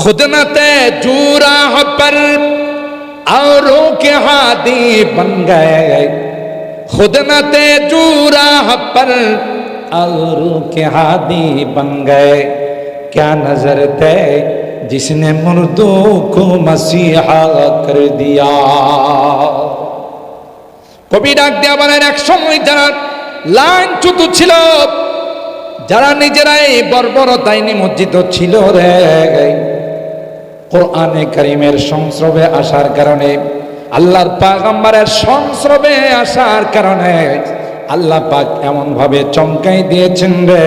खुद न तैजू राह पर औरों के हादी बन गए, खुद न तैजू राह पर औरों के हादी बन गए। क्या नजर थे जिसने मुर्दों को मसीहा कर दिया। কবি ডাক দিয়া বলেন, এক সময় যারা লাঞ্ছিত ছিল, যারা নিজেরাই বর্বরতায় নিমজ্জিত ছিল রে, কোরআনে কারীমের সংস্রবে আসার কারণে, আল্লাহর পয়গম্বরের সংস্রবে আসার কারণে আল্লাহ পাক এমন ভাবে চমকাই দিয়েছেন রে।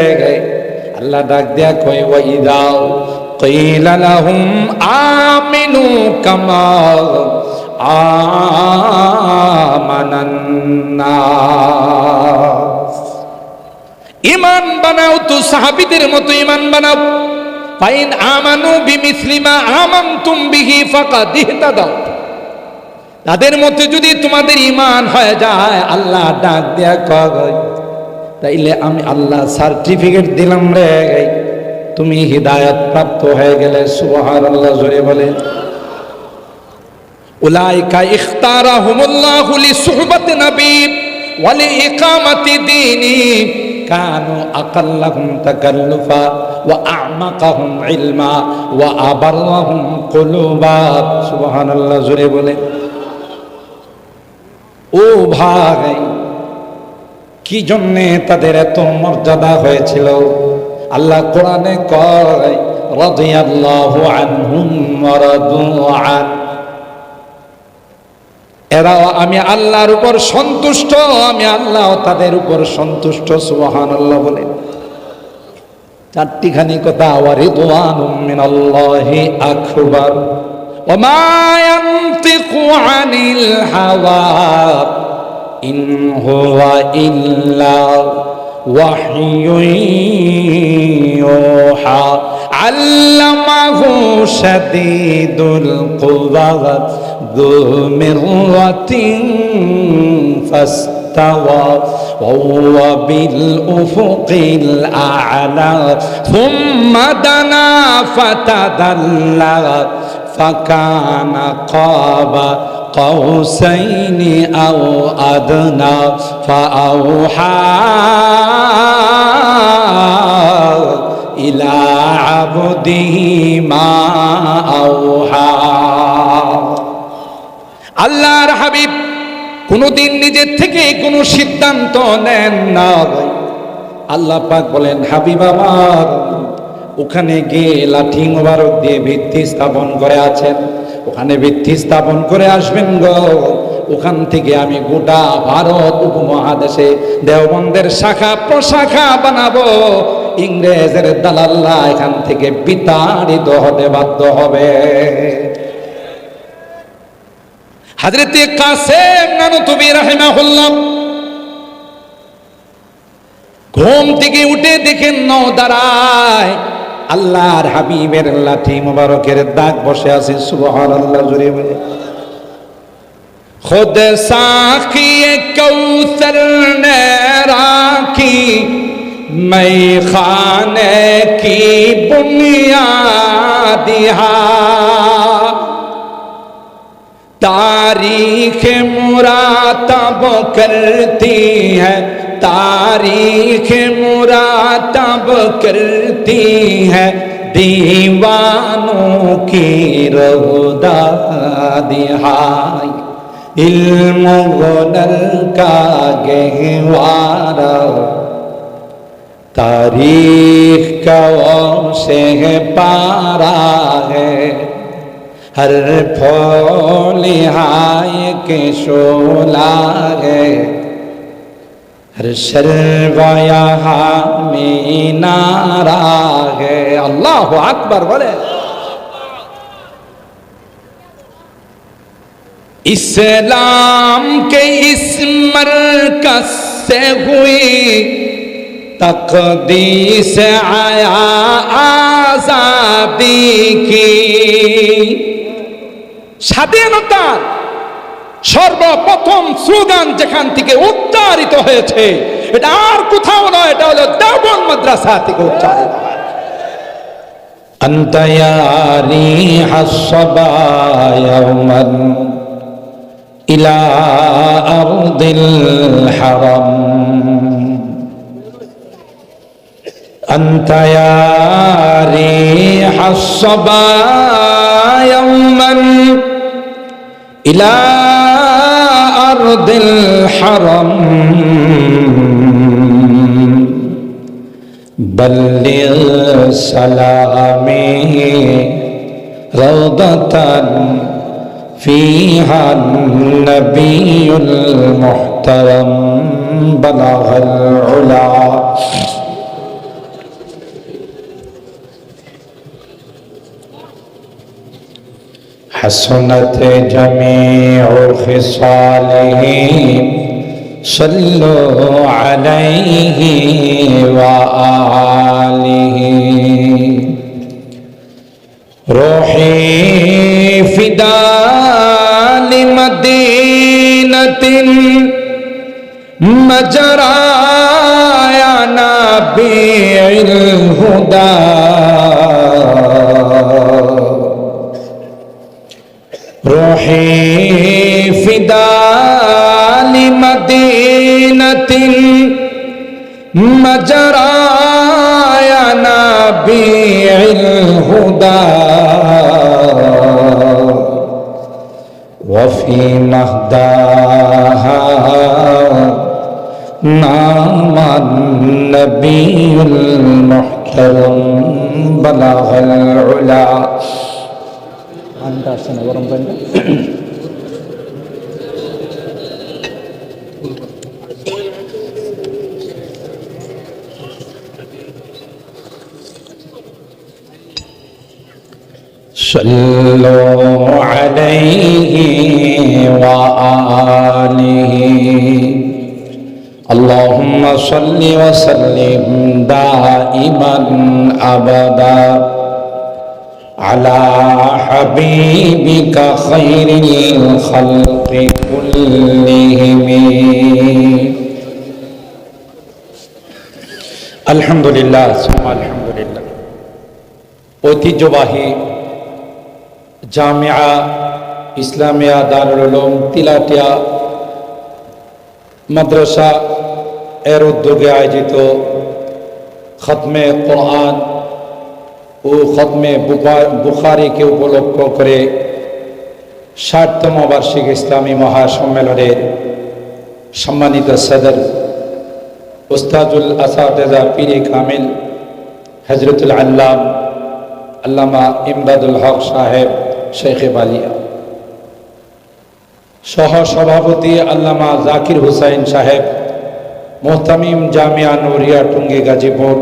আল্লাহ ডাক দিয়া কই, ওয়া ইযা কিলা লাহুম আমিনু কামা আমানান নাস, ঈমান বানাও তো সাহাবীদের মতো ঈমান বানাও। ফাইন আমানু বিমিসলি মা আমানতুম বিহি ফাকাদ ইহতাদাও, তাদের মধ্যে যদি তোমাদের ঈমান হয়ে যায়, আল্লাহ ডাক দেয়া কয়, তাইলে আমি আল্লাহ সার্টিফিকেট দিলাম রে, তুমি হিদায়াত প্রাপ্ত হয়ে গেলে। সুবহানাল্লাহ, জোরে বলেন। উলাইকা ইখতারাহুমুল্লাহু লিসুহবাতি নবী ওয়া লিইকামাতি দীনি কানু আকাল্লাহুম তাকাল্লুফা ওয়া আ'মাকাহুম ইলমা ওয়া আবাররাহুম কুলুবা। সুবহানাল্লাহ, জোরে বলেন। ও ভাই, কি জন্যে তাদের এত মর্যাদা হয়েছিল? আল্লাহ কোরআনে কয়, রাদিয়াল্লাহু আনহুম ওয়া রাদু আন, এরাও আমি আল্লাহর উপর সন্তুষ্ট, আমি আল্লাহ তাদের উপর সন্তুষ্ট। সুবহানাল্লাহ বলেন। চারটিখানি কথা, ওয়া রিদওয়ানুম মিনাল্লাহি আকবার ওয়া মা ইয়ানতিকু আনিল হাওয়া ইন হুয়া ইল্লা ওয়াহয়ুন ইউহা আল্লামাহু শাদীদুল কুওয়া যু মিররাতিন ফাস্তাওয়া ওয়া হুয়া বিল উফুকিল আ'লা সুম্মা দানা ফাতাদাল্লা ফাকানা কাবা قوسين أو أدنى فأوحى إلى عبده ما أوحى। আল্লাহর হাবিব কোনদিন নিজের থেকে কোনো সিদ্ধান্ত নেন না। আল্লাহ পাক বলেন, হাবিব আমার, ওখানে গিয়ে লাঠি মোবারক দিয়ে ভিত্তি স্থাপন করে আছেন, ওখানে ভিত্তি স্থাপন করে আসবেন গো। ওখান থেকে আমি গোটা ভারত উপমহাদেশে দেওবন্দের শাখা প্রশাখা বানাবো। ইংরেজের দালাল্লা এখান থেকে বিতাড়িত হতে বাধ্য হবে। হযরতে কাসেম নানুতুবি রাহিমাহুল্লাহ ঘুম থেকে উঠে দেখেন নৌ দাঁড়ায়, আল্লাহর হাবিবের লাঠি মুবারকের দাগ বসে আছে। সুবহানাল্লাহ, জোরে বলে। খুদ সাখিয়ে কৌসর নে রাখি मैं खाने की बुनियाद यहाँ, तारीख मुरातब करती है, तारीख मुरातब करती है, दीवानों की रौदाद यहाँ, इल्म गुनर का गहवारा, तारीख का से पारा है, हर फौलिहाय के शोला है, हर शर्वाया में नारा है। अल्लाहु अकबर बोले। इस्लाम के इस मरकज से हुई तकदीस आया आजादी की, স্বাধীনতার সর্বপ্রথম স্লোগান যেখান থেকে উচ্চারিত হয়েছে এটা আর কোথাও নয়, এটা হলো দেওবন্দ মাদ্রাসা থেকে উচ্চারিত হয়। أنت يا ريح الصبا يوما إلى أرض الحرم أنت يا ريح الصبا يوما إلى أرض الحرم بلغ سلامي روضة فيها النبي المحترم بلغ العلا حسنت جميع خصاله صلوا عليه وآله روحي فداء لمدينة مجرايا نبي الهدى روحي فداء لمدينة مجرايا نبي الهدى وفي مهداها نام النبي المحترم بلغ العلا صلوا عليه وآله اللهم صل وسلم دائما أبدا على حبيبك خير الخلق كلهم الحمد لله ثم الحمد لله ঐতিহ্যবাহী জামিয়া ইসলামিয়া দারুল উলুম তিলাটিয়া মাদ্রাসা এর উদ্যোগে আয়োজিত খতমে কোরআন ও খতমে বুখারীকে উপলক্ষ করে ৬০তম বার্ষিক ইসলামী মহাসম্মেলনের সম্মানিত সদর উস্তাদুল আসাতেজা পীরে কামিল হযরতুল আল্লামা ইমদাদুল হক সাহেব শেখে বালিয়া সহ সভাপতি আল্লামা জাকির হুসাইন সাহেব মোহতামিম জামিয়া নুরিয়া টুঙ্গি গাজীপুর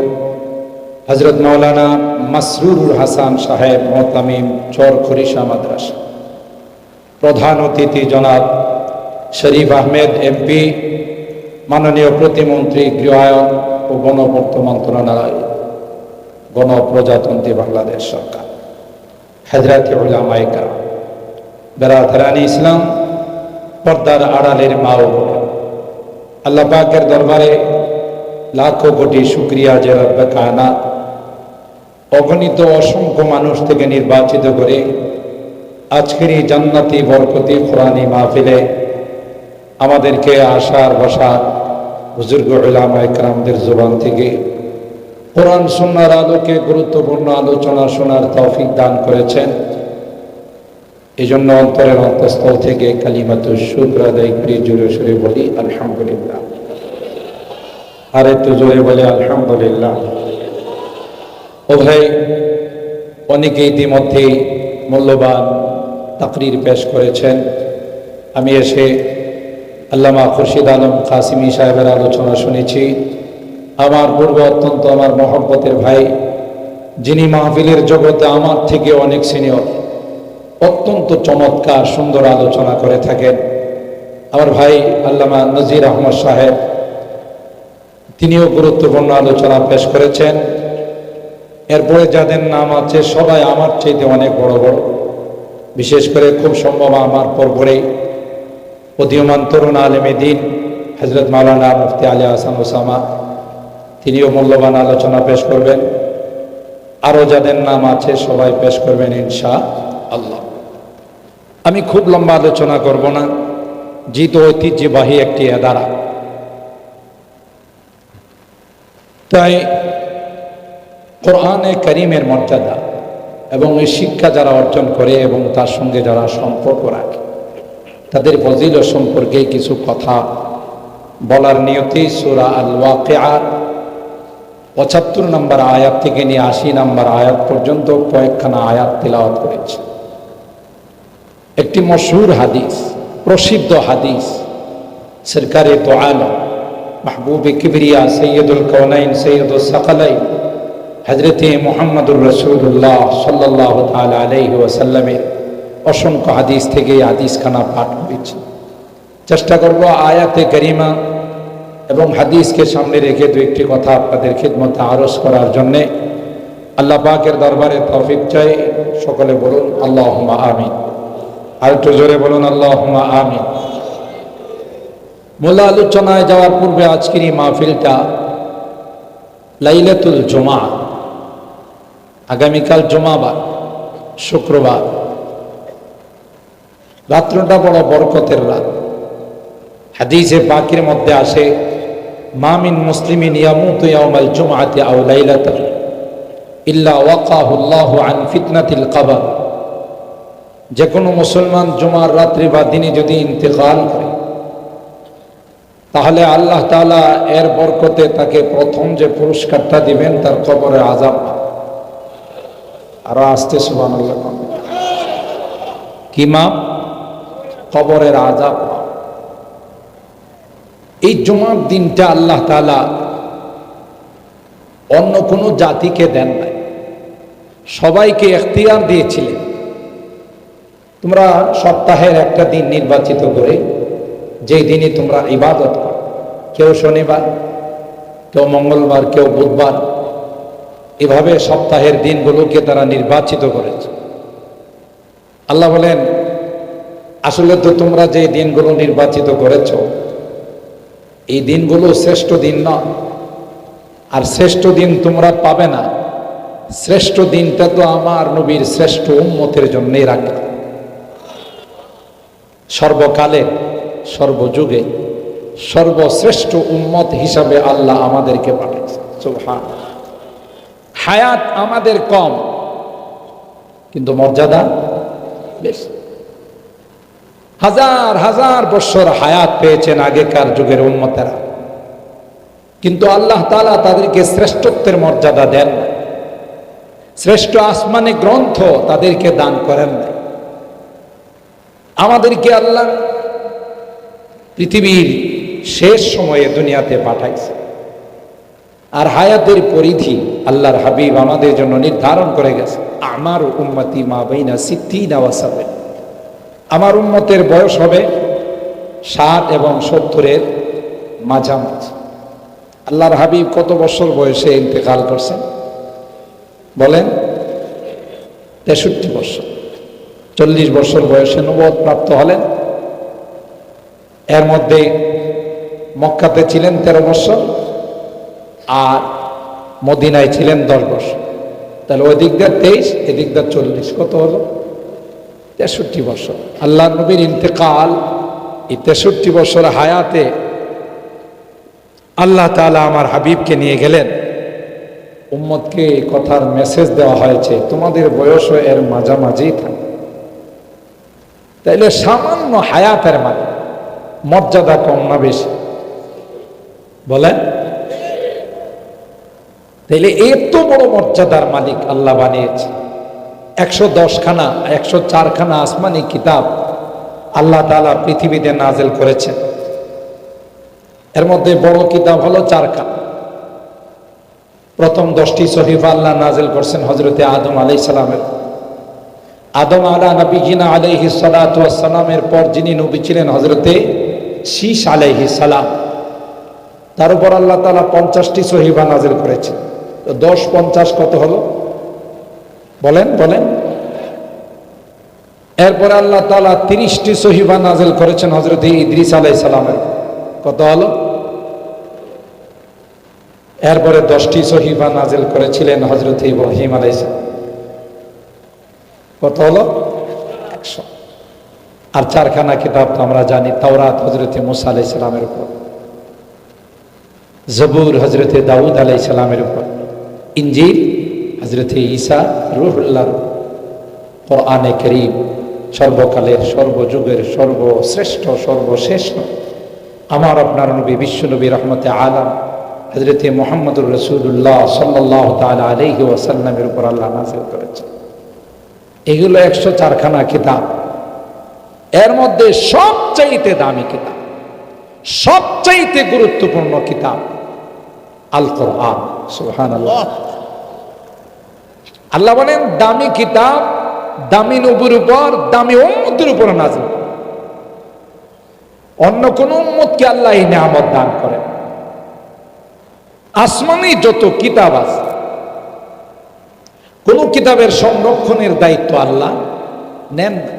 হযরত মাওলানা মাসরুরুল হাসান সাহেব মোহতামিম চর খরিশা মাদ্রাসা প্রধান অতিথি জনাব শরীফ আহমেদ এমপি মাননীয় প্রতিমন্ত্রী গৃহায়ন ও গণপূর্ত মন্ত্রণালয় গণপ্রজাতন্ত্রী বাংলাদেশ সরকার হযরত উলামায়ে কেরাম বেরাদারানি ইসলাম পর্দার আড়ালের মা ও বোনেরা আল্লাহ পাকের দরবারে লাখো কোটি শুকরিয়া যে রব্বে কায়নাত অগণিত অসংখ্য মানুষ থেকে নির্বাচিত করে আজকের এই জান্নাতি বরকতি কোরআনী মাহফিলে আমাদেরকে আসার বসার বুজুর্গ উলামায়ে কেরামদের জবান থেকে কোরআন সুন্নাহর আলোকে গুরুত্বপূর্ণ আলোচনা শোনার তৌফিক দান করেছেন। এই জন্য অন্তরের অন্তঃস্থল থেকে কালিমাতুশ শুকর আদায় করে জোরে সোরে বলি আলহামদুলিল্লাহ। আর একটু জোরে বলি আলহামদুলিল্লাহ। ও ভাই, অনেকে ইতিমধ্যে মূল্যবান তাকরির পেশ করেছেন। আমি এসে আল্লামা খুরশিদ আলম কাসিমি সাহেবের আলোচনা শুনেছি। আমার পূর্বে অত্যন্ত আমার মহব্বতের ভাই, যিনি মাহফিলের জগতে আমার থেকে অনেক সিনিয়র, অত্যন্ত চমৎকার সুন্দর আলোচনা করে থাকেন আমার ভাই আল্লামা নজির আহমদ সাহেব, তিনিও গুরুত্বপূর্ণ আলোচনা পেশ করেছেন। এরপরে যাদের নাম আছে সবাই আমার চাইতে অনেক বড় বড়, বিশেষ করে খুব সম্ভব আমার পরপরেই উদীয়মান তরুণ আলেমে দ্বীন হযরত মাওলানা মুফতি আলী হাসান ওসামা, তিনিও মূল্যবান আলোচনা পেশ করবেন। আরো যাদের নাম আছে সবাই পেশ করবেন ইনশাআল্লাহ। আমি খুব লম্বা আলোচনা করব না, যেহেতু ঐতিহ্যবাহী একটি আদারা, তাই কোরআনে কারীমের মর্যাদা এবং এই শিক্ষা যারা অর্জন করে এবং তার সঙ্গে যারা সম্পর্ক রাখে তাদের ফজিলত সম্পর্কে কিছু কথা বলার নিয়তে সূরা আল ওয়াকিআর ৭৫ নম্বর আয়াত থেকে নিয়ে ৮০ নম্বর আয়াত পর্যন্ত কয়েকখানা আয়াত তিলাওয়াত করেছে। একটি মশহুর হাদিস, প্রসিদ্ধ হাদিস, সরকারে দো আলম মাহবুবে কিবরিয়া সৈয়দুল কওনাইন সৈয়দুল সাকালাইন হযরতে মুহাম্মদুর রাসূলুল্লাহ সাল্লাল্লাহু তাআলা আলাইহি ওয়াসাল্লামের অসংখ্য হাদিস থেকে এই হাদিসখানা পাঠ করেছি। চেষ্টা করব আয়াতে কারিমা এবং হাদিসকে সামনে রেখে দু একটি কথা আপনাদের খিদমতে আরজ করার জন্যে আল্লাহ পাকের দরবারে তৌফিক চাই। সকলে বলুন আল্লাহুম্মা আমিন। আর একটু জোরে বলুন আল্লাহুম্মা আমিন। মূল আলোচনায় যাওয়ার পূর্বে আজকের এই মাহফিলটা লাইলাতুল জুমা, আগামীকাল জুমাবার, শুক্রবার, রাত্রটা বড় বরকতের রাত। হাদিসে পাকের মধ্যে আসে মা মিন মুসলিমিন ইয়ামুতু ইয়াউমাল জুমআতি আও লাইলাতান ইল্লা ওয়াকাহু আল্লাহু আন ফিতনাতিল কবর। যে কোনো মুসলমান জুমার রাত্রি বা দিনে যদি ইন্তেকাল করে তাহলে আল্লাহ তাআলা এর বরকতে তাকে প্রথম যে পুরস্কারটা দিবেন তার কবরের আযাব। আর আস্তে সুবহানাল্লাহ, কি মা? কবরের আযাব। এই জুমার দিনটা আল্লাহ তাআলা অন্য কোনো জাতিকে দেন নাই, সবাইকে এখতিয়ার দিয়েছিলেন। তোমরা সপ্তাহের একটা দিন নির্বাচিত করে যেই দিনে তোমরা ইবাদত করো, কেউ শনিবার, কেউ মঙ্গলবার, কেউ বুধবার, এভাবে সপ্তাহের দিনগুলোকে তারা নির্বাচিত করেছে। আল্লাহ বলেন আসলে তো তোমরা যে দিনগুলো নির্বাচিত করেছ এই দিনগুলো শ্রেষ্ঠ দিন নয়, আর শ্রেষ্ঠ দিন তোমরা পাবে না। শ্রেষ্ঠ দিনটা তো আমার নবীর শ্রেষ্ঠ উম্মতের জন্যই রাখা। সর্বকালে সর্বযুগে সর্বশ্রেষ্ঠ উম্মত হিসাবে আল্লাহ আমাদেরকে পাঠিয়েছে। সুবহানাল্লাহ। হায়াত আমাদের কম কিন্তু মর্যাদা বেশি। হাজার হাজার বছর হায়াত পেয়েছেন আগেকার যুগের উম্মতেরা, কিন্তু আল্লাহ তাআলা তাদেরকে শ্রেষ্ঠত্বের মর্যাদা দেন না। শ্রেষ্ঠ আসমানি গ্রন্থ তাদেরকে দান করেন না। আমাদেরকে আল্লাহ পৃথিবীর শেষ সময়ে দুনিয়াতে পাঠাইছে, আর হায়াতের পরিধি আল্লাহর হাবিব আমাদের জন্য নির্ধারণ করে গেছে। আমার উম্মতি মা বাইনা সিত্তিনা ওয়া সাবঈন, আমার উম্মতের বয়স হবে 60 এবং 70-এর মাঝামাঝি। আল্লাহর হাবিব কত বছর বয়সে ইন্তেকাল করছেন বলেন? 63 বছর। 40 বছর বয়সে নবুয়ত প্রাপ্ত হলেন। এর মধ্যে মক্কাতে ছিলেন 13 বছর আর মদিনায় ছিলেন 10 বছর। তাহলে ওই দিক দিয়ে 23, এদিক দিয়ে 40, কত হলো? 63 বছর। আল্লাহ নবীর ইন্তেকাল, এই 63 বছর হায়াতে আল্লাহ তাআলা আমার হাবিবকে নিয়ে গেলেন। উম্মতকে এই কথার মেসেজ দেওয়া হয়েছে তোমাদের বয়স এর মাঝামাঝি থাকে। তাইলে সামান্য হায়াতের মানে মর্যাদা কম না বেশি বলেন? তাইলে এত বড় মর্যাদার মালিক আল্লাহ বানিয়েছে। 110 খানা 104 খানা আসমানি কিতাব আল্লাহ তাআলা পৃথিবীতে নাজিল করেছেন। এর মধ্যে বড় কিতাব হলো 4 খানা। প্রথম 10টি সহিফা আল্লাহ নাজিল করছেন হযরতে আদম আলাইহিস সালামের। আদম আলা নবিয়িনা আলাইহিস সালাতু ওয়াস সালামের পর যিনি নবী ছিলেন হযরতে শীশ আলাইহিস সালাম, তার উপর আল্লাহ তাআলা 50টি সহিফা নাজিল করেছেন। তো 10 50 কত হলো বলেন? এরপর আল্লাহ তাআলা 30টি সহিফা নাজিল করেছেন হযরতে ইদ্রিস আলাইহিস সালামের। কত হলো? এরপরে 10টি সহিফা নাজিল করেছিলেন হযরত ইব্রাহিম আলাইহিস সালাম। কত হলো? 100। আর 4খানা কিতাব তো আমরা জানি, তাওরাত হযরত মুসা আলাইহিস সালামের উপর, জবুর হযরত দাউদ আলাইহিস সালামের উপর, ইনজিল হযরত ঈসা রূহুল্লাহর, কোরআনে কারীম সর্বকালের সর্বযুগের সর্বশ্রেষ্ঠ সর্বশেষ আমার আপনার নবী বিশ্ব নবী রহমতে আলম হযরত মুহাম্মদুর রাসূলুল্লাহ সাল্লাল্লাহু তাআলা আলাইহি ওয়াসাল্লামের উপর আল্লাহ নাযিল করেছেন। এগুলো 104খানা কিতাব। এর মধ্যে সবচাইতে দামি কিতাব, সবচাইতে গুরুত্বপূর্ণ কিতাব আল কোরআন। সুবহানাল্লাহ। আল্লাহ বলেন দামি কিতাব দামি নবীর উপর, দামি উম্মতের উপর নাযিল। অন্য কোন উম্মতকে আল্লাহ এই নিয়ামত দান করেন। আসমানি যত কিতাব আছে, কোন কিতাবের সংরক্ষণের দায়িত্ব আল্লাহ নেন না।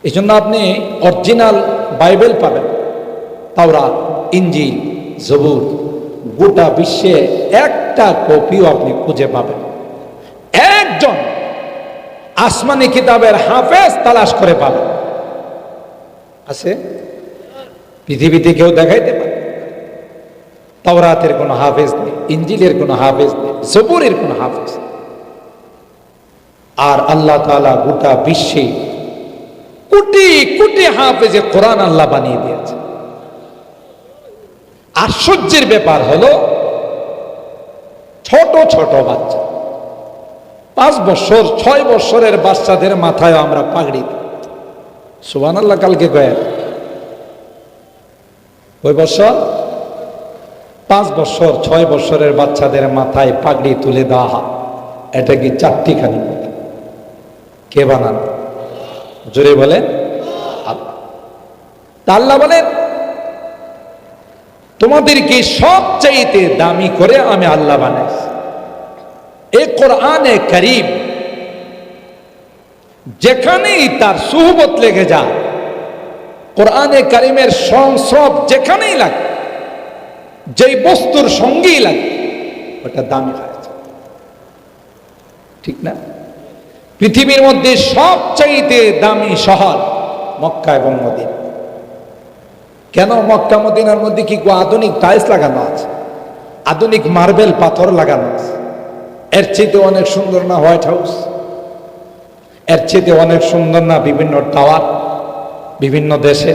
এই জন্য আপনি অরিজিনাল বাইবেল পাবেন, তাওরাত, ইনজিল, জবুর, গোটা বিশ্বে একটা কপিও আপনি খুঁজে পাবেন। একজন আসমানি কিতাবের হাফেজ তালাশ করে পাবেন আছে? পৃথিবীতে কেউ দেখাইতে পারে? তাওরাতের কোনো হাফেজ নেই, ইনজিলের কোনো হাফেজ নেই, জবুরের কোনো হাফেজ। আর আল্লাহ তাআলা গোটা বিশ্বে কোটি কোটি হাফেজে কোরআন আল্লাহ বানিয়ে দিয়েছে। আশ্চর্যের ব্যাপার হলো ছোট ছোট বাচ্চা, 5 বছর 6 বছরের বাচ্চাদের মাথায় আমরা পাগড়ি দিই। সুবহানাল্লাহ। কালকে কয়েক ওই বছর 5 বছর 6 বছরের বাচ্চাদের মাথায় পাগড়ি তুলে দেওয়া হয়। এটা কি 4টি খানি? কে বানান? জোরে বলেন আল্লাহ। আল্লাহ বলেন তোমাদেরকে সবচাইতে দামি করে আমি আল্লাহ বানাইছি। এই কোরআনে কারীম যেখানেই তার সুহবত লেগে যায়, কোরআনে কারীমের সংস্রব যেখানেই লাগে, যেই বস্তুর সঙ্গেই লাগে, ওটা দামি হয়েছে। ঠিক না? পৃথিবীর মধ্যে সবচাইতে দামি শহর মক্কা এবং মদিনা। কেন? মক্কা মদিনার মধ্যে কি আধুনিক টাইলস লাগানো আছে, আধুনিক মার্বেল পাথর লাগানো আছে? এর চেয়ে অনেক সুন্দর না হোয়াইট হাউস? এর চেয়ে অনেক সুন্দর না বিভিন্ন টাওয়ার বিভিন্ন দেশে?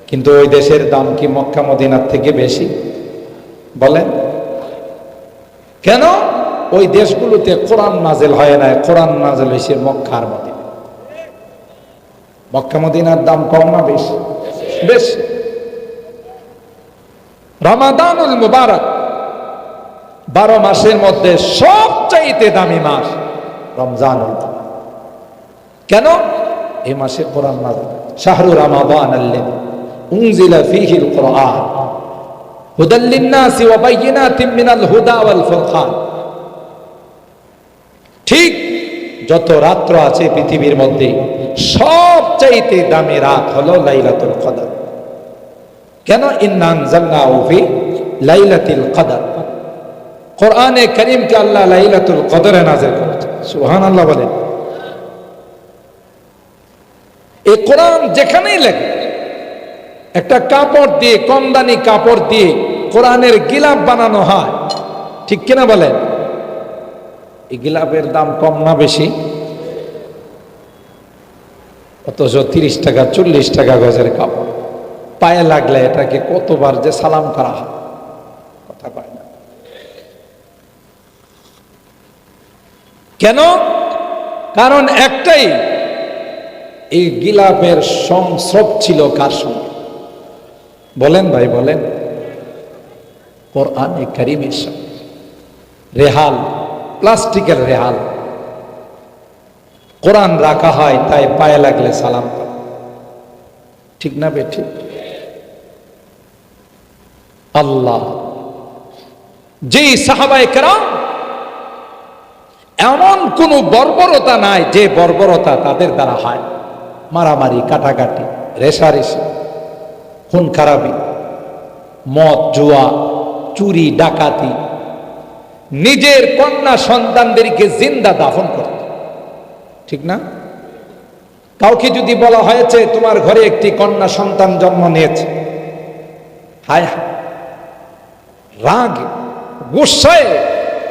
কিন্তু ওই দেশের দাম কি মক্কা মদিনার থেকে বেশি? বলেন কেন? ওই দেশগুলোতে কোরআন নাজেল হয় না, কোরআন নাজেল হয়েছে মক্কা আর মদিনা। মক্কা মদিনার দাম কম না বেশি? বেশি। রমাদানুল মুবারক 12 মাসের মধ্যে সবচাইতে দামি মাস রমজানুল মুবারক। কেন? এই মাসে কোরআন নাযিল। শাহরু রমাদান আল্লাযী উনজিলা ফীহিল কুরআন হুদাল লিন-নাসি ওয়া বাইয়িনাতিন মিনাল হুদা ওয়াল ফুরকান। ঠিক যত রাত্র আছে পৃথিবীর মধ্যে সবচাইতে দামি রাত হলো লাইলাতুল কদর। কেন? ইন্না আনজালনাহু ফি লাইলাতিল কদর। কোরআনে কারীমকে আল্লাহ লাইলাতুল কদরে নাযিল করেছেন। সুবহানাল্লাহ বলেন। এই কোরআন যেখানেই লাগে, একটা কাপড় দিয়ে, কমদানি কাপড় দিয়ে কোরআনের গিলাফ বানানো হয়, ঠিক কিনা বলেন? এই গিলাফের দাম কম না বেশি? অথচ 30 টাকা 40 টাকা গজের কাপড়, পায়ে লাগলে এটাকে কতবার যে সালাম করা হয়, কথা কয় না। কেন? কারণ একটাই, এই গিলাফের সংস্রব ছিল কার সঙ্গে? বলেন ভাই বলেন। কোরআনে কারীমের সঙ্গে। রেহাল, প্লাস্টিকের রেহাল, কোরআন রাখা হয়, তাই পায়ে লাগলে সালাম করে। ঠিক না বেঠিক? আল্লাহ যেই সাহাবায়ে কেরাম, এমন কোন বর্বরতা নাই যে বর্বরতা তাদের দ্বারা হয়। মারামারি, কাটাকাটি, রেষারেষি, খুন খারাপি, মদ, জুয়া, চুরি ডাকাতি, নিজের কন্যা সন্তানদেরকে জিন্দা দাফন করত। ঠিক না? কাউকে যদি বলা হয়েছে তোমার ঘরে একটি কন্যা সন্তান জন্ম নিয়েছে, হায় রাগ গুসায়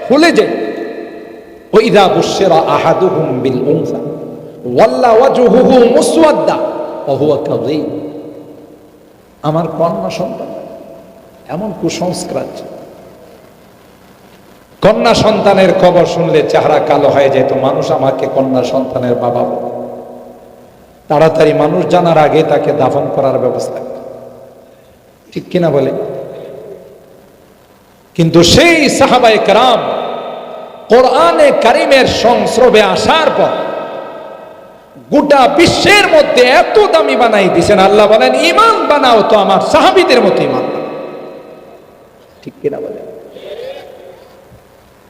ফুলে যায়। ওয়াইদা বুশিরা আহাদুহুম বিল উনসা ওয়াল্লা ওয়াজহুহু মুসওয়াদ্দা ওয়া হুয়া কাযীম। আমার কন্যা সন্তান, এমন কুসংস্কার। কন্যা সন্তানের খবর শুনলে চেহারা কালো হয়ে যেত, মানুষ আমাকে কন্যা সন্তানের বাবা বলে। তাড়াতাড়ি মানুষ জানার আগে তাকে দাফন করার ব্যবস্থা, ঠিক কিনা বলে? কিন্তু সেই সাহাবায়ে কেরাম কোরআনে কারিমের সংস্রবে আসার পর গোটা বিশ্বের মধ্যে এত দামি বানাই দিয়েছেন। আল্লাহ বলেন ঈমান বানাও তো আমার সাহাবীদের মতো ঈমান বানাও, ঠিক কিনা বলে?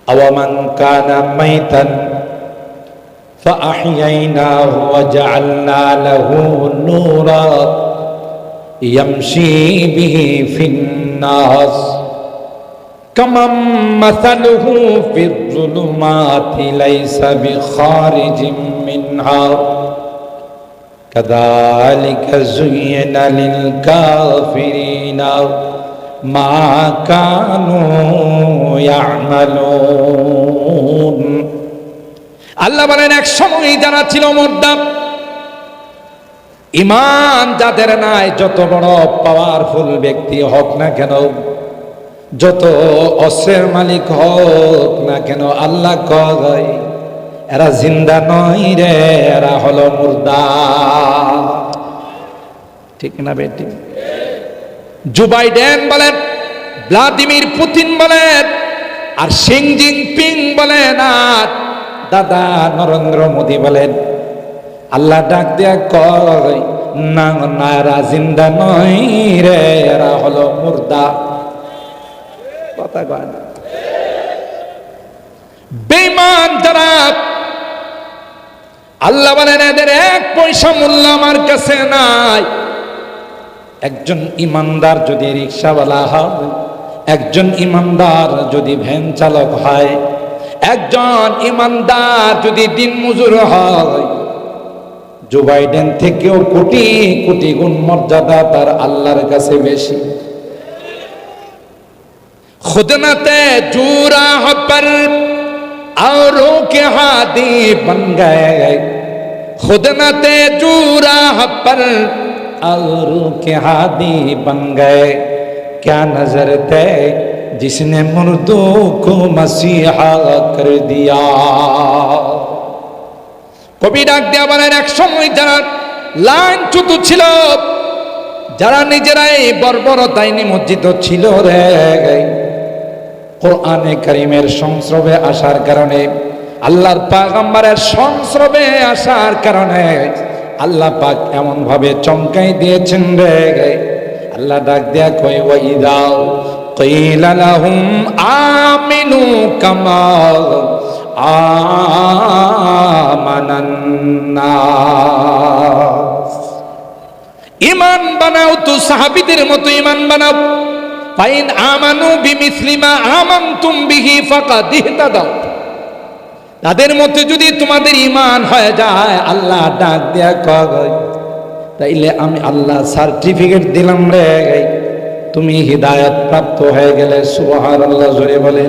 আওয়ামান কানা মাইতান فأحييناه وجعلنا له نورا يمشي به في الناس كمن مثله في الظلمات ليس بخارج منها كذلك زين للكافرين ما كانوا يعملون। আল্লাহ বলেন এক সময় যারা ছিল মুর্দাব, ঈমান যাদের নাই, যত বড় পাওয়ারফুল ব্যক্তি হোক না কেন, যত অস্ত্রের মালিক হোক না কেন, আল্লাহ কয় এরা জিন্দা নয় রে, এরা হলো মুর্দা। ঠিক না বেটি? জো বাইডেন বলেন, ভ্লাদিমির পুতিন বলেন, আর শি জিনপিং বলেন, আর দাদা নরেন্দ্র মোদী বলেন, আল্লাহ ডাক দিয়া কয় না না, এরা জিন্দা নয় রে, এরা হলো মুর্দা। কথা কয় না? বেঈমান যারা, আল্লাহ বলেন এদের এক পয়সা মূল্য আমার কাছে নাই। একজন ইমানদার যদি রিকশাওয়ালা হয়, একজন ইমানদার যদি ভ্যান চালক হয়, একজন ইমানদার যদি দিনমজুর হয়, জো বাইডেন থেকেও কোটি কোটি গুণ মর্যাদা তার আল্লাহর কাছে বেশি। খুদনতে জুরা पर औरों के हादी बन गए, खुदनते जूरा पर औरों के हादी बन गए, क्या नजर थे जिसने मुर्दों को मसीहा कर दिया। কবি ডাক দেয়া বলেন এক সময় যারা লাঞ্ছিত ছিল, যারা নিজেরাই বর্বরতায় নিমজ্জিত ছিল রে, কোরআনে কারীমের সংস্রবে আসার কারণে, আল্লাহর পয়গম্বরের সংস্রবে আসার কারণে আল্লাহ পাক এমন ভাবে চমকাই দিয়েছেন রে। আল্লাহ ডাক দেয়া কয় ওয়াইদা কিলা লাহুম আমিনু কামা আমানান নাস, ঈমান বানাও তো সাহাবীদের মতো ঈমান বানাও। ফাইন আমানু বিমিসলি মা আমানতুম বিহি ফাকাদ ইহতাদাউ, তাদের মধ্যে যদি তোমাদের ঈমান হয়ে যায়, আল্লাহ ডাক দেয়া কয় তাইলে আমি আল্লাহ সার্টিফিকেট দিলাম রে, তুমি হিদায়াত প্রাপ্ত হয়ে গেলে। সুবহানাল্লাহ, জোরে বলে।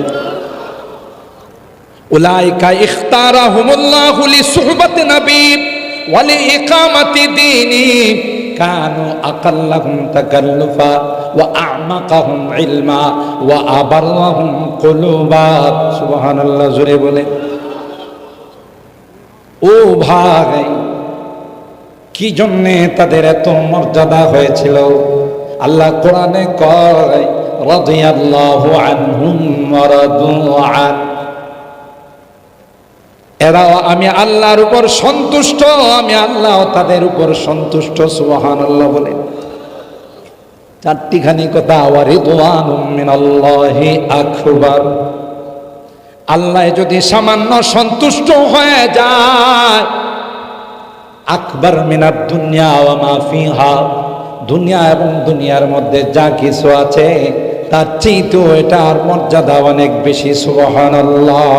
উলাইকা ইখতারাহুমুল্লাহু লিসুহবাতি নবী ওয়া লিইকামাতি দীনি কানু আকাল্লাহুম তাকাল্লুফা ওয়া আ'মাকাহুম ইলমা ওয়া আবাররাহুম কুলুবা। সুবহানাল্লাহ, জোরে বলে। ও ভাই, কি জন্যে তাদের এত মর্যাদা হয়েছিল? আল্লাহ কোরআনে কয় রাদিয়াল্লাহু আনহুম ওয়া রাদু আন, এরাও আমি আল্লাহর উপর সন্তুষ্ট, আমি আল্লাহ তাদের উপর সন্তুষ্ট। সুবহানাল্লাহ বলে। চারটিখানি কথা, ওয়া রিদওয়ানুম মিনাল্লাহি আকবার। আল্লাহ যদি সামান্য সন্তুষ্ট হয়ে যায়, আকবার মিনাদ দুনিয়া ওয়া মা ফিহা, দুনিয়া এবং দুনিয়ার মধ্যে যা কিছু আছে তার চেয়েও এটার মর্যাদা অনেক বেশি। সুবহানাল্লাহ।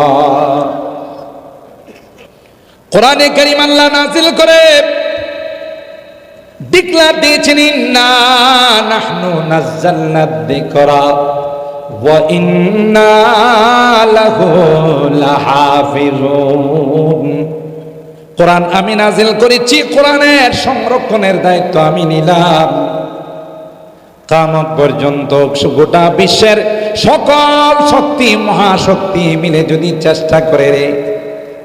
কোরআনে কারীম আল্লাহ নাযিল করে ডিক্লার দিয়েছেন, ইন্না নাহনু নাযালনা যিকরা ওয়া ইন্না লাহু লাহাফিজুন। কোরআন আমি নাজিল করেছি, কোরআনের সংরক্ষণের দায়িত্ব আমি নিলাম। কিয়ামত পর্যন্ত গোটা বিশ্বের সকল শক্তি মহাশক্তি মিলে যদি চেষ্টা করে রে,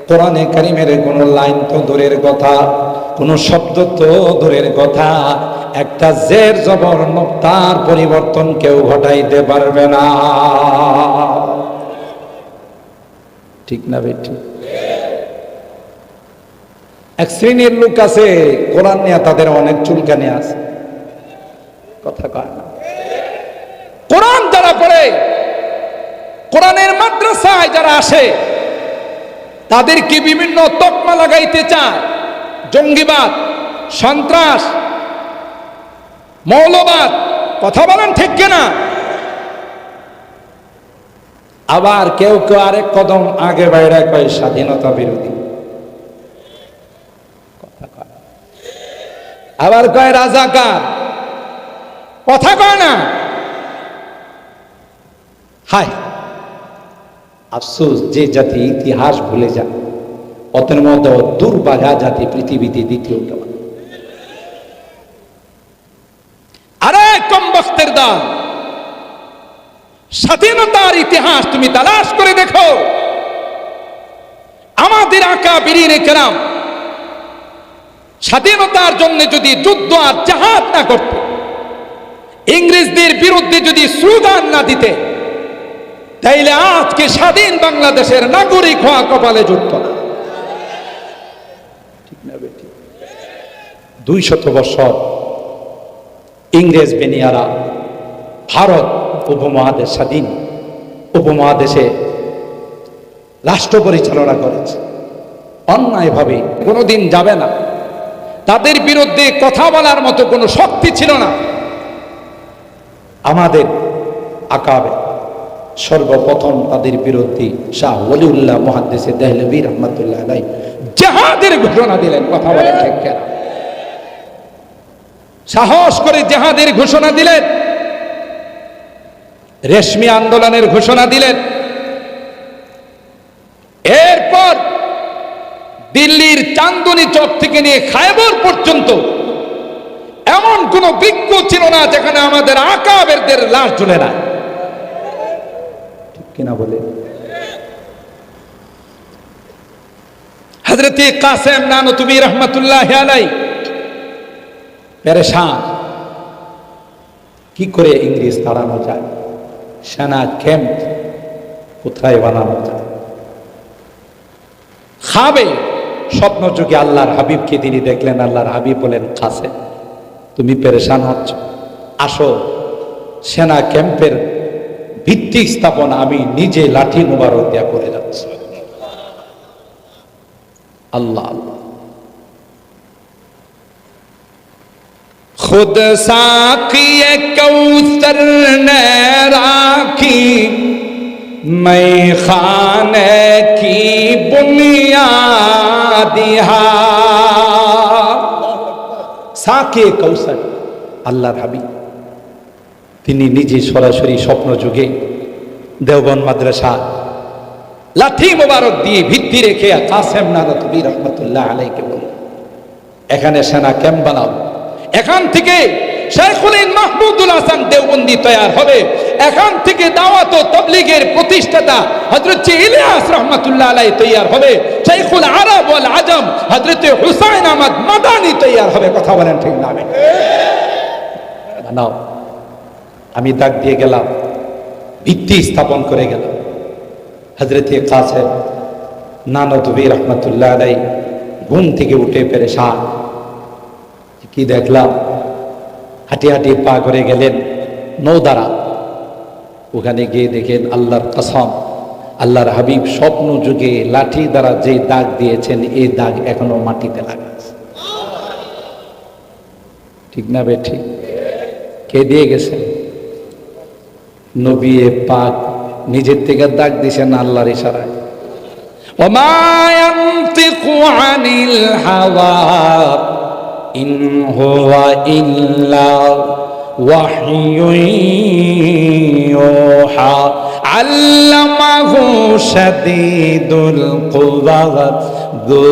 কোরআনে কারীমের কোনো লাইন তো দূরের কথা, কোনো শব্দ তো দূরের কথা, একটা জের জবর নক্তার পরিবর্তন কেউ ঘটাইতে পারবে না। ঠিক না বেটি? এক শ্রেণীর লোক আছে কোরআন নিয়ে তাদের অনেক চুলকানি আছে, কথা কয় না। কোরআন যারা পড়ে, কোরআনের মাদ্রাসায় যারা আসে, তাদেরকে বিভিন্ন তকমা লাগাইতে চায়, জঙ্গিবাদ, সন্ত্রাস, মৌলবাদ। কথা বলেন ঠিক কিনা? আবার কেউ কেউ আরেক কদম আগে বাইরে কয় স্বাধীনতা বিরোধী, কথা কয়। আবার কয় রাজাকার, কথা কয় না। হায় আফসোস, যে জাতি ইতিহাস ভুলে যায় অতের মধ্যে দুর্ভাগা জাতি পৃথিবীতে দ্বিতীয় কেউ। আরে কম বক্তের দল, স্বাধীনতার ইতিহাস তুমি তালাশ করে দেখো। আমাদের আকাবিরিনে কেরাম স্বাধীনতার জন্য যদি যুদ্ধ আর জাহাদ না করত, ইংরেজদের বিরুদ্ধে যদি স্লোগান না দিতে, তাইলে আজকে স্বাধীন বাংলাদেশের নাগরিক হওয়া কপালে জুটত না। ঠিক না বেটি? 200 বছর ইংরেজ বেনিয়ারা ভারত উপমহাদেশ, স্বাধীন উপমহাদেশে রাষ্ট্র পরিচালনা করেছে অন্যায়ভাবে। কোনোদিন যাবে না, তাদের বিরুদ্ধে কথা বলার মতো কোনো শক্তি ছিল না। আমাদের আকাবে সর্বপ্রথম তাদের বিরুদ্ধে শাহ ওলিউল্লাহ মুহাদ্দিসে দেহলভী রাহমাতুল্লাহ আলাইহি জিহাদের ঘোষণা দিলেন। কথা বলেন ঠিক কিনা? সাহস করে জিহাদের ঘোষণা দিলেন, রেশমি আন্দোলনের ঘোষণা দিলেন। এরপর দিল্লির চান্দনী চক থেকে নিয়ে খায়বর পর্যন্ত এমন কোন বৃক্ষ ছিল না যেখানে আমাদের আকাবেরদের লাশ ঝুলে না। ঠিক কিনা বলে? হযরত কাসেম নানতুবি রাহমাতুল্লাহি আলাইহি পেরেশান, কি করে ইংরেজ তাড়ানো যায়, সেনা ক্যাম্প কোথায় বানানো যায়। খাবে স্বপ্ন যুগে আল্লাহর হাবিবকে তিনি দেখলেন। আল্লাহর হাবিব বলেন, কাসেম তুমি পেরেশান হচ্ছ, আসো সেনা ক্যাম্পের ভিত্তি স্থাপন আমি নিজে লাঠি মুবারক দিয়া করে যাচ্ছি। আল্লাহ আল্লাহ। खुद साकी कौसर ने राखी मैं खाने की बुनियादिहा। সাকে কৌসর আল্লাহর হাবিব তিনি নিজে সরাসরি স্বপ্ন যুগে দেওবন্দ মাদ্রাসা লাঠি মোবারক দিয়ে ভিত্তি রেখে কাসেম নানতুবি রাহমাতুল্লাহ আলাইহিকে বলেন, এখানে সেনা ক্যাম্প বানাও, এখান থেকে শাইখুল হিন্দ মাহমুদুল হাসান দেওবন্দি তৈরি হবে, এখান থেকে দাওয়াত ও তাবলীগের প্রতিষ্ঠাতা হযরত ইলিয়াস রাহমাতুল্লাহ আলাইহি তৈরি হবে, শাইখুল আরব ওয়াল আজম হযরত হুসাইন আহমদ মাদানী তৈরি হবে। কথা বলেন ঠিক না? নাও, আমি ডাক দিয়ে গেলাম, ভিত্তি স্থাপন করে গেলাম। হযরত কাসেম নানতুবি রাহমাতুল্লাহ আলাইহি ঘুম থেকে উঠে পেরেশান, কি দেখলাম, হাঁটি হাঁটি পা করে গেলেন নৌদারা। ওখানে গিয়ে দেখেন আল্লাহর কসম, আল্লাহর হাবিব স্বপ্ন যুগে লাঠি দ্বারা যে দাগ দিয়েছেন এই দাগ এখনো মাটিতে লাগা আছে। ঠিক না বেঠি? কে দিয়ে গেছেন? নবী পাক নিজের থেকে ডাক দিছেন আল্লাহর ইশারায়। ওমা ইয়ানতিকু আনিল হাওয়া ইন হুয়া ইল্লা ওয়াহয়ুন ইউহা আল্লামাহু শাদীদুল কুওয়া যু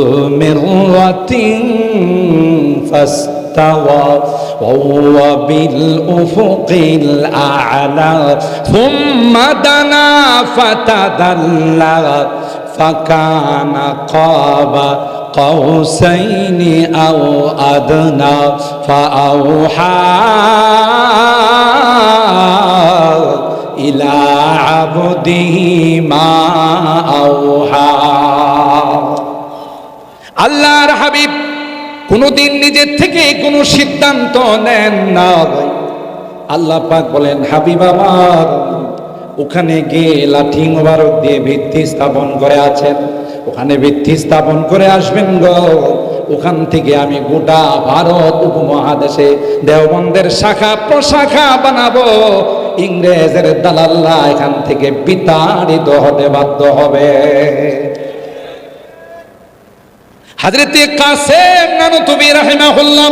মিররাতিন ফাস্তাওয়া وهو بالأفق الأعلى ثم دنا فتدلى فكان قاب قوسين أو أدنى فأوحى إلى عبده ما أوحى আল্লাহর হাবিব কোনদিন নিজের থেকে কোনো সিদ্ধান্ত নেন না। আল্লাহ পাক বলেন হাবিব আমার ওখানে গিয়ে লাঠি মোবারক দিয়ে ভিত্তি স্থাপন করে আছেন, ওখানে ভিত্তি স্থাপন করে আসবেন গো। ওখান থেকে আমি গোটা ভারত উপমহাদেশে দেওবন্দের শাখা প্রশাখা বানাবো। ইংরেজের দালাল্লা এখান থেকে বিতাড়িত হতে বাধ্য হবে। হযরতে কাসেম নানুতুবি রাহিমাহুল্লাহ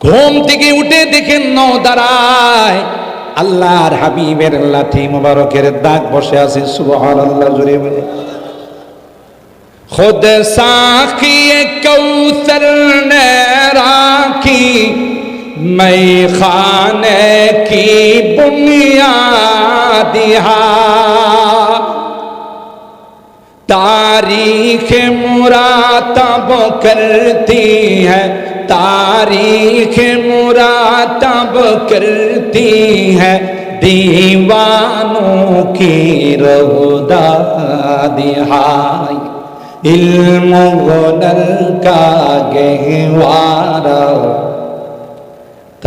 ঘুম থেকে উঠে দেখেন নৌ দাঁড়ায়, আল্লাহর হাবিবের লাঠি মোবারকের দাগ বসে আছে। সুবহানাল্লাহ জুড়ে বলে খুদ সাকিয়ে কৌসর নে রাখি मैं खाने की बुनियाद तारीख मुरातब करती है, तारीख मुरातब करती है दीवानों की रोदा दिहाई इल्म गुनर का गहवारा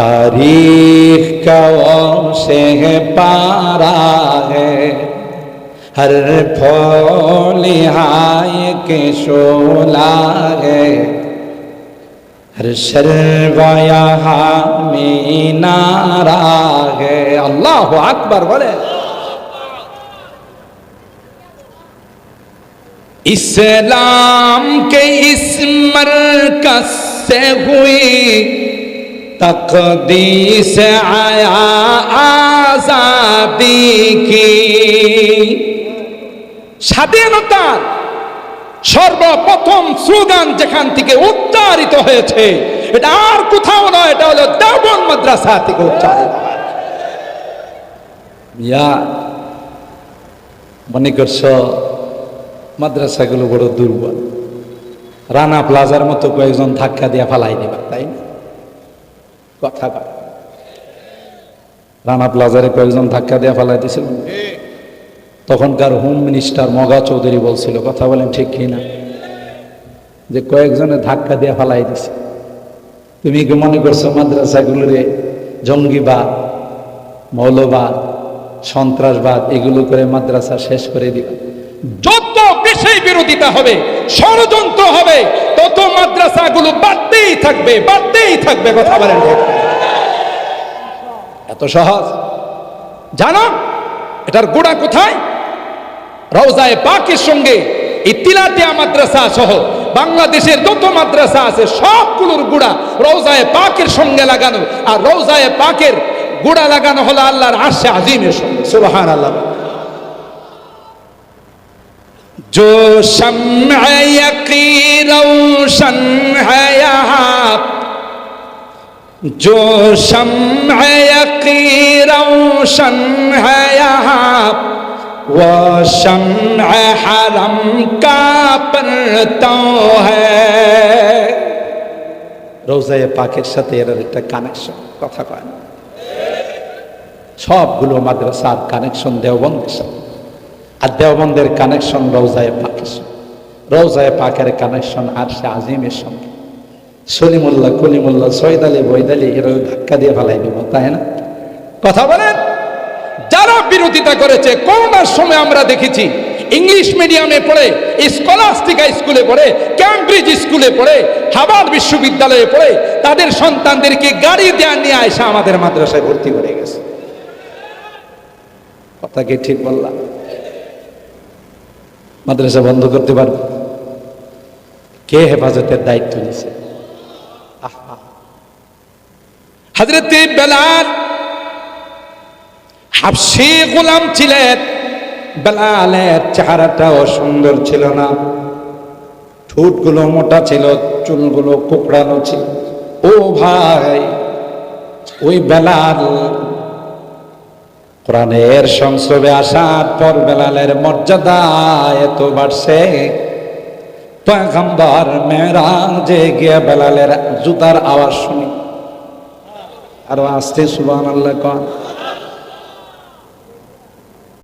तारीख का से पारा है हर फौलिहाय के शोला है हर शर्वाया में नारा है। अल्लाह अकबर बोले। इस्लाम के इस मरकज से हुई तकदीस आया आजादी की স্বাধীনতার সর্বপ্রথম স্লোগান যেখান থেকে উচ্চারিত হয়েছে এটা আর কোথাও নয়, এটা হলো দেওবন্দ মাদ্রাসা থেকে উচ্চারিত হয়েছে। মনে করছো মাদ্রাসাগুলো বড় দুর্বল, রানা প্লাজার মতো কয়েকজন ধাক্কা দিয়ে ফালাই দিবা, তাই না? কথা কয় রানা প্লাজারে কয়েকজন ধাক্কা দিয়ে ফালাই দিয়েছিল, তখনকার হোম মিনিস্টার মগা চৌধুরী বলছিল, কথা বলেন ঠিক কি না, যে কয়েকজনে ধাক্কা দিয়ে ফালাই দিছে। তুমি কি মনে করছো মাদ্রাসাগুলোরে জঙ্গিবাদ, মৌলবাদ, সন্ত্রাসবাদ এগুলো করে মাদ্রাসা শেষ করে দিবা? যত বেশি বিরোধিতা হবে, ষড়যন্ত্র হবে, তত মাদ্রাসাগুলো বাড়তেই থাকবে, বাড়তেই থাকবে। কথা বলেন ঠিক? এত সহজ জানো এটার গোড়া কোথায়? রওজায়ে পাকের সঙ্গে এই তিলাটিয়া মাদ্রাসা সহ বাংলাদেশের যত মাদ্রাসা আছে সবগুলোর গোড়া রওজায়ে পাকের সঙ্গে লাগানো, আর রওজায়ে পাকের গোড়া লাগানো হলো আল্লাহর আরশে আজিমের সঙ্গে। সুবহানাল্লাহ। जो शम्अ यकी रोशन है यहाँ, जो शम्अ यकी रोशन है यहाँ, वो शम्अ हरम का परतौ है। রওজায়ে পাকের সাথে এর একটা কানেকশন, কথা কয় না? সবগুলো মাদ্রাসার কানেকশন দেওবন্দের সাথে, আর দেওবন্দের কানেকশন রওজায়ে পাকের সঙ্গে, রওজায়ে পাকের কানেকশন আরশে আজিমের সঙ্গে। সলিমুল্লাহ, কলিমুল্লাহ, সৈয়দ আলী, বৈদ আলী এর ধাক্কা দিয়ে ফেলাই দিব, তাই না? কথা বলেন। যারা বিরোধিতা করেছে করোনার সময় আমরা দেখেছি ইংলিশ মিডিয়ামে পড়ে, স্কলাস্টিকা স্কুলে পড়ে, ক্যামব্রিজ স্কুলে পড়ে, হার্ভার্ড বিশ্ববিদ্যালয়ে পড়ে তাদের সন্তানদেরকে গাড়ি দেয়া নিয়ে আয়সা আমাদের মাদ্রাসায় ভর্তি করে গেছে। কথা কি ঠিক বললাম? মাদ্রাসা বন্ধ করতে পারবে? কে হেফাজতের দায়িত্ব নিছে? হযরত বেলাল হাবশী গোলাম ছিলেন। বেলালের চেহারাটাও সুন্দর ছিল না, ঠোঁটগুলো মোটা ছিল, চুলগুলো কোঁকড়ানো ছিল। ও ভাই, ওই বেলাল কোরআনের সংস্রবে আসার পর বেলালের মর্যাদা এত বাড়ছে, পয়গম্বর মেরাজে গিয়ে বেলালের জুতার আওয়াজ শুনি। আরো আস্তে সুবহানাল্লাহ কন।